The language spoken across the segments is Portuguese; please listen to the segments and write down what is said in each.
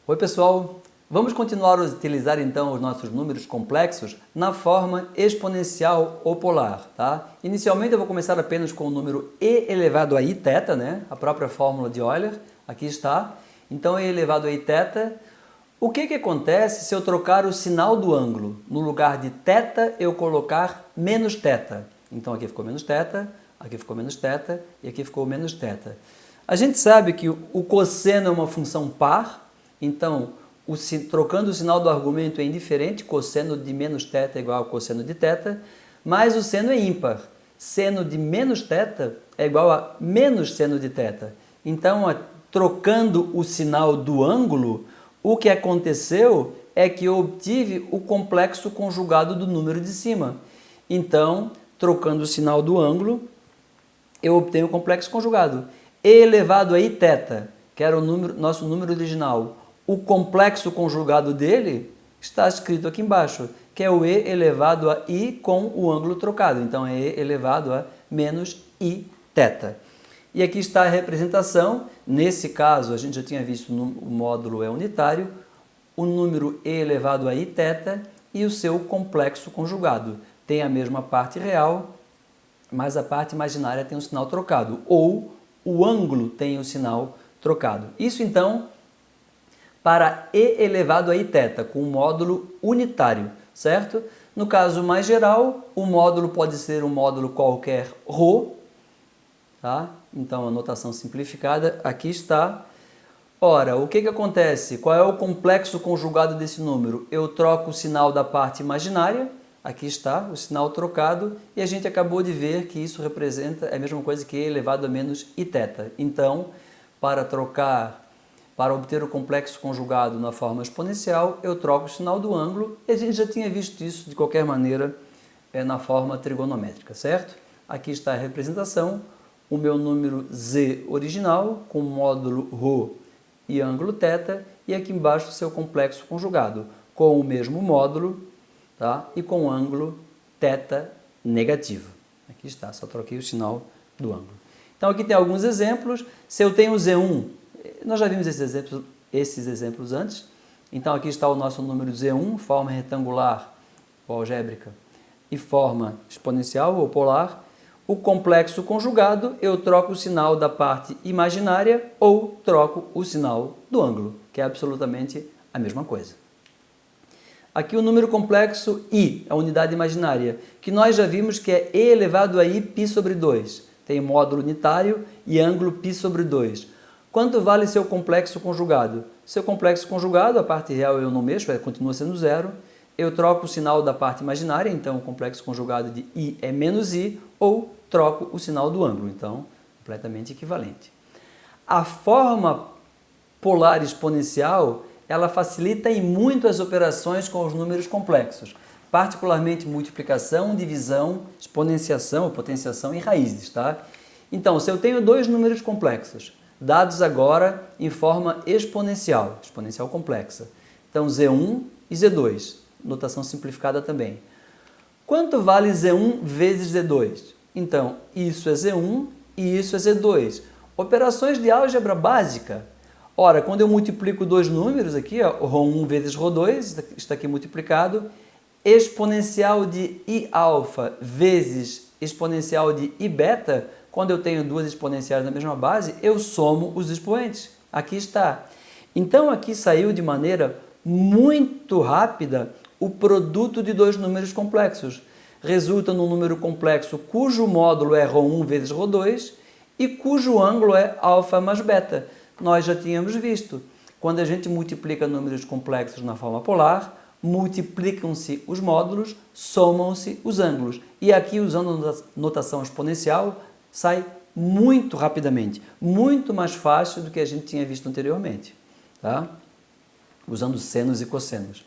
Oi pessoal, vamos continuar a utilizar então os nossos números complexos na forma exponencial ou polar, tá? Inicialmente eu vou começar apenas com o número e elevado a i θ, né? A própria fórmula de Euler, aqui está. Então e elevado a i θ. O que acontece se eu trocar o sinal do ângulo? No lugar de θ eu colocar menos θ. Então aqui ficou menos θ, aqui ficou menos θ e aqui ficou menos θ. A gente sabe que o cosseno é uma função par. Então, trocando o sinal do argumento é indiferente, cosseno de menos θ é igual a cosseno de θ, mas o seno é ímpar. Seno de menos θ é igual a menos seno de θ. Então, trocando o sinal do ângulo, o que aconteceu é que eu obtive o complexo conjugado do número de cima. Então, trocando o sinal do ângulo, eu obtenho o complexo conjugado. E elevado a i θ, que era o nosso número original, o complexo conjugado dele está escrito aqui embaixo, que é o e elevado a i com o ângulo trocado. Então, é e elevado a menos i θ. E aqui está a representação. Nesse caso, a gente já tinha visto o módulo é unitário, o número e elevado a i θ e o seu complexo conjugado. Tem a mesma parte real, mas a parte imaginária tem um sinal trocado, ou o ângulo tem o sinal trocado. Isso, então, para e elevado a i θ, com um módulo unitário, certo? No caso mais geral, o módulo pode ser um módulo qualquer ρ, tá? Então, a notação simplificada aqui está. Ora, o que acontece? Qual é o complexo conjugado desse número? Eu troco o sinal da parte imaginária, aqui está, o sinal trocado, e a gente acabou de ver que isso representa a mesma coisa que e elevado a menos i θ. Então, para obter o complexo conjugado na forma exponencial, eu troco o sinal do ângulo, e a gente já tinha visto isso de qualquer maneira na forma trigonométrica, certo? Aqui está a representação, o meu número z original, com módulo ρ e ângulo θ, e aqui embaixo o seu complexo conjugado, com o mesmo módulo, tá? E com ângulo θ negativo. Aqui está, só troquei o sinal do ângulo. Então aqui tem alguns exemplos. Se eu tenho Z1, nós já vimos esses exemplos antes. Então aqui está o nosso número Z1, forma retangular ou algébrica e forma exponencial ou polar. O complexo conjugado, eu troco o sinal da parte imaginária ou troco o sinal do ângulo, que é absolutamente a mesma coisa. Aqui o número complexo i, a unidade imaginária, que nós já vimos que é e elevado a i π sobre 2. Tem módulo unitário e ângulo π sobre 2. Quanto vale seu complexo conjugado? Seu complexo conjugado, a parte real eu não mexo, continua sendo zero. Eu troco o sinal da parte imaginária, então o complexo conjugado de i é menos i, ou troco o sinal do ângulo, então completamente equivalente. A forma polar exponencial, ela facilita em muito as operações com os números complexos, particularmente multiplicação, divisão, exponenciação, potenciação e raízes, tá? Então, se eu tenho dois números complexos, dados agora em forma exponencial complexa, então Z1 e Z2, notação simplificada também. Quanto vale Z1 vezes Z2? Então, isso é Z1 e isso é Z2. Operações de álgebra básica. Ora, quando eu multiplico dois números aqui, ó, ρ1 vezes ρ2, está aqui multiplicado, exponencial de Iα vezes exponencial de Iβ, quando eu tenho duas exponenciais na mesma base, eu somo os expoentes. Aqui está. Então, aqui saiu de maneira muito rápida o produto de dois números complexos. Resulta num número complexo cujo módulo é ρ1 vezes ρ2 e cujo ângulo é α mais β. Nós já tínhamos visto. Quando a gente multiplica números complexos na forma polar, multiplicam-se os módulos, somam-se os ângulos. E aqui, usando a notação exponencial, sai muito rapidamente, muito mais fácil do que a gente tinha visto anteriormente, tá? Usando senos e cossenos.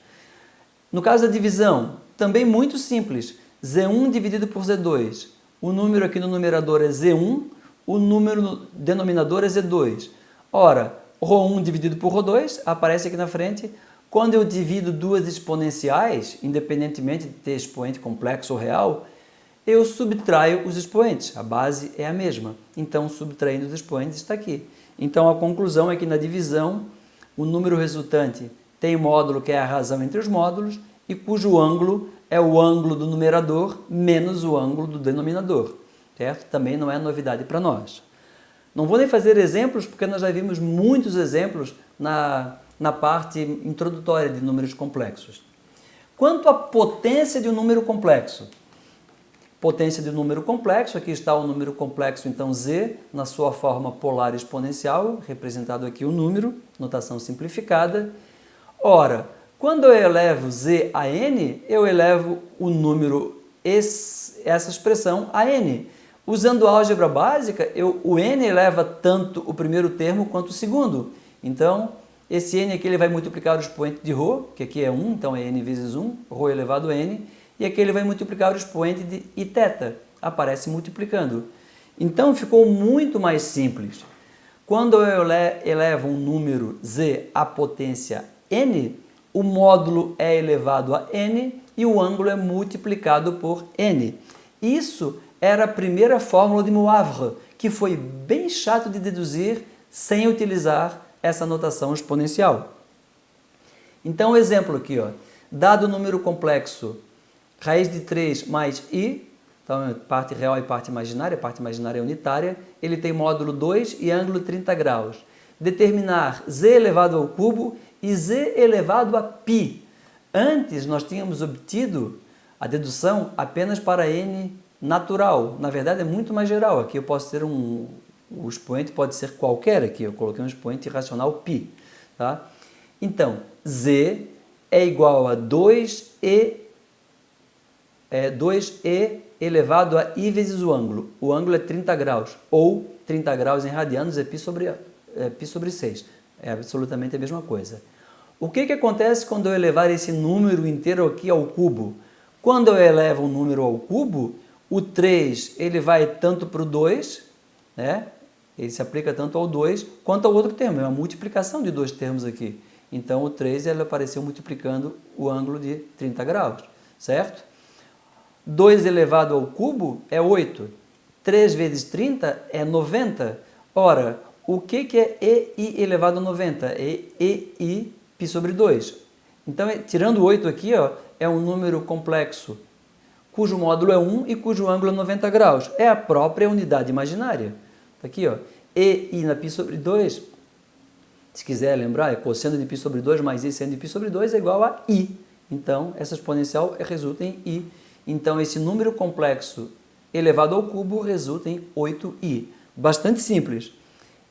No caso da divisão, também muito simples. Z1 dividido por Z2. O número aqui no numerador é Z1, o número no denominador é Z2. Ora, ρ1 dividido por ρ2 aparece aqui na frente. Quando eu divido duas exponenciais, independentemente de ter expoente complexo ou real, eu subtraio os expoentes. A base é a mesma. Então, subtraindo os expoentes está aqui. Então, a conclusão é que na divisão, o número resultante tem módulo que é a razão entre os módulos e cujo ângulo é o ângulo do numerador menos o ângulo do denominador, certo? Também não é novidade para nós. Não vou nem fazer exemplos, porque nós já vimos muitos exemplos na parte introdutória de números complexos. Quanto à potência de um número complexo? Potência de um número complexo, aqui está o número complexo, então z, na sua forma polar exponencial, representado aqui o número, notação simplificada. Ora, quando eu elevo z a n, eu elevo o número, essa expressão, a n. Usando a álgebra básica, o n eleva tanto o primeiro termo quanto o segundo. Então, esse n aqui ele vai multiplicar o expoente de ρ, que aqui é 1, então é n vezes 1, ρ elevado a n, e aqui ele vai multiplicar o expoente de iθ, aparece multiplicando. Então, ficou muito mais simples. Quando eu elevo um número z à potência n, o módulo é elevado a n e o ângulo é multiplicado por n. Isso era a primeira fórmula de Moivre, que foi bem chato de deduzir sem utilizar essa notação exponencial. Então, o exemplo aqui, ó, dado o número complexo raiz de 3 mais i, então parte real e parte imaginária é unitária, ele tem módulo 2 e ângulo 30 graus. Determinar z elevado ao cubo e z elevado a π. Antes nós tínhamos obtido a dedução apenas para n natural. Na verdade é muito mais geral. Aqui eu posso ter o expoente pode ser qualquer aqui, eu coloquei um expoente irracional π. Tá? Então, z é igual a 2e elevado a i vezes o ângulo. O ângulo é 30 graus, ou 30 graus em radianos é π sobre 6. É absolutamente a mesma coisa. O que acontece quando eu elevar esse número inteiro aqui ao cubo? Quando eu elevo um número ao cubo, o 3 ele vai tanto para o 2, né? Ele se aplica tanto ao 2 quanto ao outro termo. É uma multiplicação de dois termos aqui. Então, o 3 ele apareceu multiplicando o ângulo de 30 graus, certo? 2 elevado ao cubo é 8. 3 vezes 30 é 90. Ora, o que é EI elevado a 90? É EI π sobre 2. Então, tirando 8 aqui, ó, é um número complexo cujo módulo é 1 e cujo ângulo é 90 graus. É a própria unidade imaginária. Aqui, ó, EI na π sobre 2, se quiser lembrar, é cosseno de π sobre 2 mais I seno de π sobre 2 é igual a I. Então, essa exponencial resulta em I. Então, esse número complexo elevado ao cubo resulta em 8i. Bastante simples.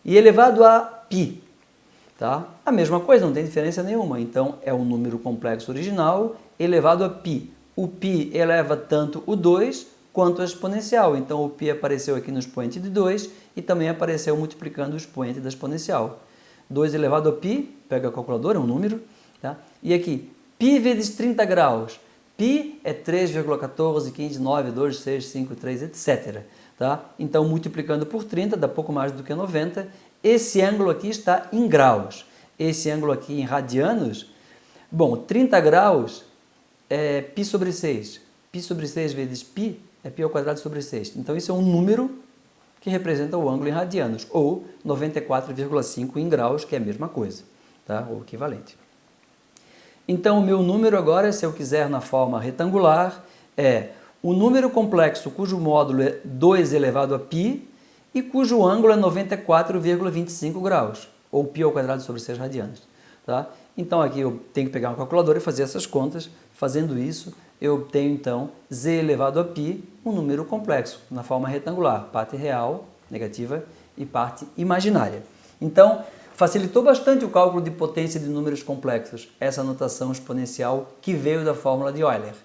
E elevado a π, tá? A mesma coisa, não tem diferença nenhuma. Então, é um número complexo original elevado a π. O π eleva tanto o 2 quanto a exponencial. Então, o π apareceu aqui no expoente de 2 e também apareceu multiplicando o expoente da exponencial. 2 elevado a π, pega a calculadora, é um número, tá? E aqui, π vezes 30 graus. Π é 3,14, 15, 9, 2, 6, 5, 3, etc. Tá? Então, multiplicando por 30, dá pouco mais do que 90. Esse ângulo aqui está em graus. Esse ângulo aqui em radianos. Bom, 30 graus é π sobre 6. Π sobre 6 vezes π é π ao quadrado sobre 6. Então, isso é um número que representa o ângulo em radianos, ou 94,5 em graus, que é a mesma coisa, tá? Ou equivalente. Então, o meu número agora, se eu quiser na forma retangular, é o número complexo cujo módulo é 2 elevado a π e cujo ângulo é 94,25 graus, ou π ao quadrado sobre 6 radianos. Tá? Então, aqui eu tenho que pegar uma calculadora e fazer essas contas. Fazendo isso, eu obtenho, então, z elevado a π, um número complexo, na forma retangular, parte real, negativa, e parte imaginária. Então, facilitou bastante o cálculo de potência de números complexos, essa notação exponencial que veio da fórmula de Euler.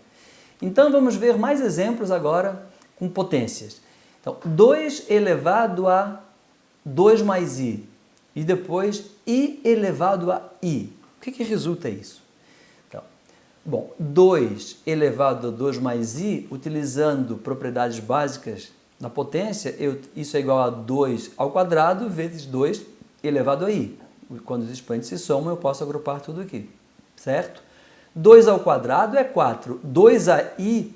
Então, vamos ver mais exemplos agora com potências. Então, 2 elevado a 2 mais i, e depois i elevado a i. O que resulta isso? Então, bom, 2 elevado a 2 mais i, utilizando propriedades básicas na potência, isso é igual a 2 ao quadrado vezes 2 elevado a i. Quando os expoentes se somam, eu posso agrupar tudo aqui, certo? 2 ao quadrado é 4. 2ai,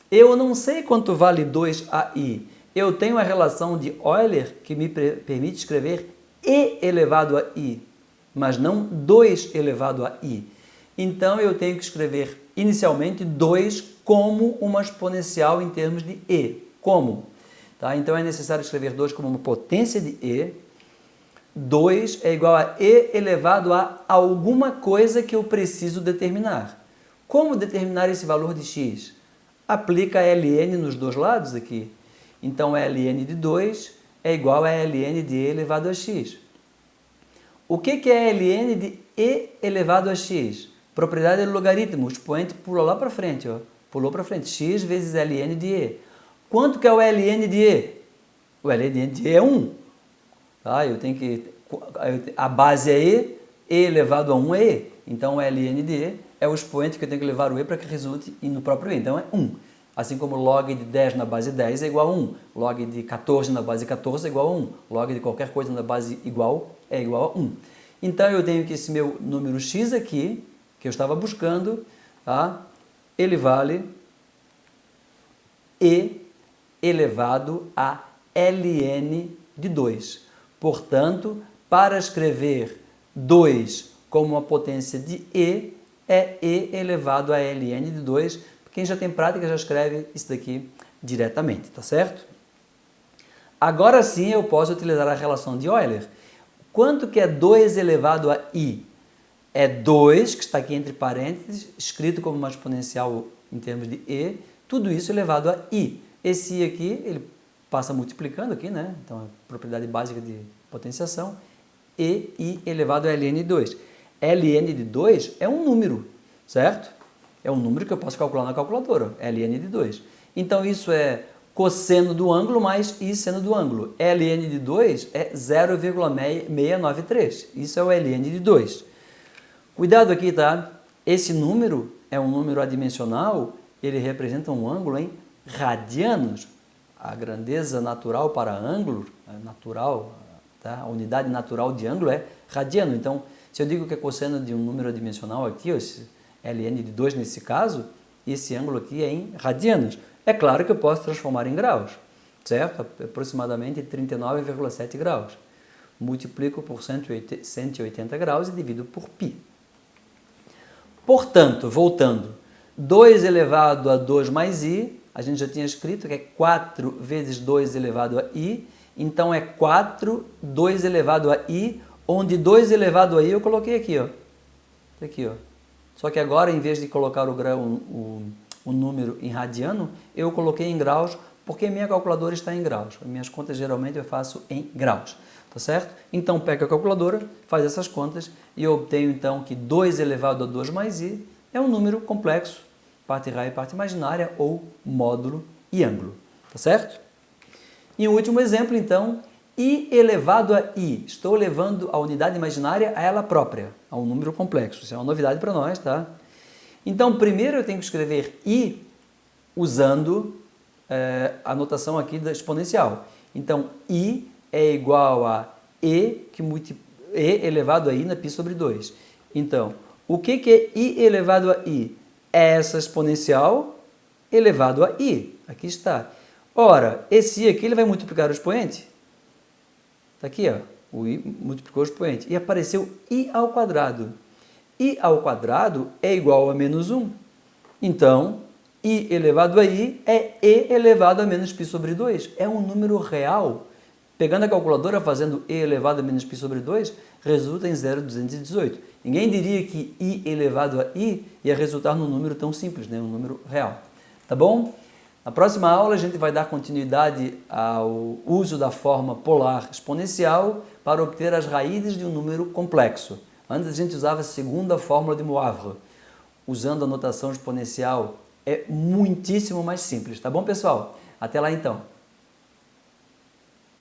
eu não sei quanto vale 2ai. Eu tenho a relação de Euler que me permite escrever e elevado a i. mas não 2 elevado a i. Então, eu tenho que escrever inicialmente 2 como uma exponencial em termos de e. Como? Tá? Então, é necessário escrever 2 como uma potência de e. 2 é igual a e elevado a alguma coisa que eu preciso determinar. Como determinar esse valor de x? Aplica ln nos dois lados aqui. Então, ln de 2 é igual a ln de e elevado a x. O que é ln de e elevado a x? Propriedade do logaritmo. O expoente pula lá para frente. Ó. Pulou para frente. X vezes ln de e. Quanto que é o ln de e? O ln de e é 1. Tá? A base é e elevado a 1 é e. Então, o ln de e é o expoente que eu tenho que levar o e para que resulte no próprio e. Então, é 1. Assim como log de 10 na base 10 é igual a 1. Log de 14 na base 14 é igual a 1. Log de qualquer coisa na base igual é igual a 1. Então, eu tenho que esse meu número x aqui, que eu estava buscando, tá? Ele vale e elevado a ln de 2. Portanto, para escrever 2 como uma potência de e, é e elevado a ln de 2. Quem já tem prática já escreve isso daqui diretamente, tá certo? Agora sim eu posso utilizar a relação de Euler. Quanto que é 2 elevado a i? É 2, que está aqui entre parênteses, escrito como uma exponencial em termos de e, tudo isso elevado a i. Esse i aqui, ele passa multiplicando aqui, né? Então, é propriedade básica de potenciação. E i elevado a ln de 2. ln de 2 é um número, certo? É um número que eu posso calcular na calculadora, ln de 2. Então, isso é cosseno do ângulo mais i seno do ângulo. ln de 2 é 0,693. Isso é o ln de 2. Cuidado aqui, tá? Esse número é um número adimensional, ele representa um ângulo em radianos. A grandeza natural para ângulo, tá? A unidade natural de ângulo é radiano. Então, se eu digo que é cosseno de um número adimensional aqui, esse ln de 2 nesse caso, esse ângulo aqui é em radianos. É claro que eu posso transformar em graus, certo? Aproximadamente 39,7 graus. Multiplico por 180 graus e divido por π. Portanto, voltando, 2 elevado a 2 mais i, a gente já tinha escrito que é 4 vezes 2 elevado a i, então é 4, 2 elevado a i, onde 2 elevado a i eu coloquei aqui, ó. Aqui, ó. Só que agora, em vez de colocar o número em radiano, eu coloquei em graus, porque minha calculadora está em graus. As minhas contas geralmente eu faço em graus, tá certo? Então, pega a calculadora, faz essas contas e eu obtenho então que 2 elevado a 2 mais i é um número complexo, parte real e parte imaginária, ou módulo e ângulo, tá certo? E o último exemplo, então, i elevado a i. Estou levando a unidade imaginária a ela própria, a um número complexo. Isso é uma novidade para nós, tá? Então, primeiro eu tenho que escrever i usando a notação aqui da exponencial. Então, i é igual a e elevado a i na π sobre 2. Então, o que é i elevado a i? É essa exponencial elevado a i. Aqui está. Ora, esse i aqui ele vai multiplicar o expoente. Está aqui, ó. O i multiplicou o expoente. E apareceu i ao quadrado. I ao quadrado é igual a menos 1. Então, i elevado a i é e elevado a menos π sobre 2. É um número real. Pegando a calculadora, fazendo e elevado a menos π sobre 2, resulta em 0,218. Ninguém diria que i elevado a i ia resultar num número tão simples, né? Um número real. Tá bom? Na próxima aula, a gente vai dar continuidade ao uso da forma polar exponencial para obter as raízes de um número complexo. Antes a gente usava a segunda fórmula de Moivre. Usando a notação exponencial é muitíssimo mais simples. Tá bom, pessoal? Até lá então.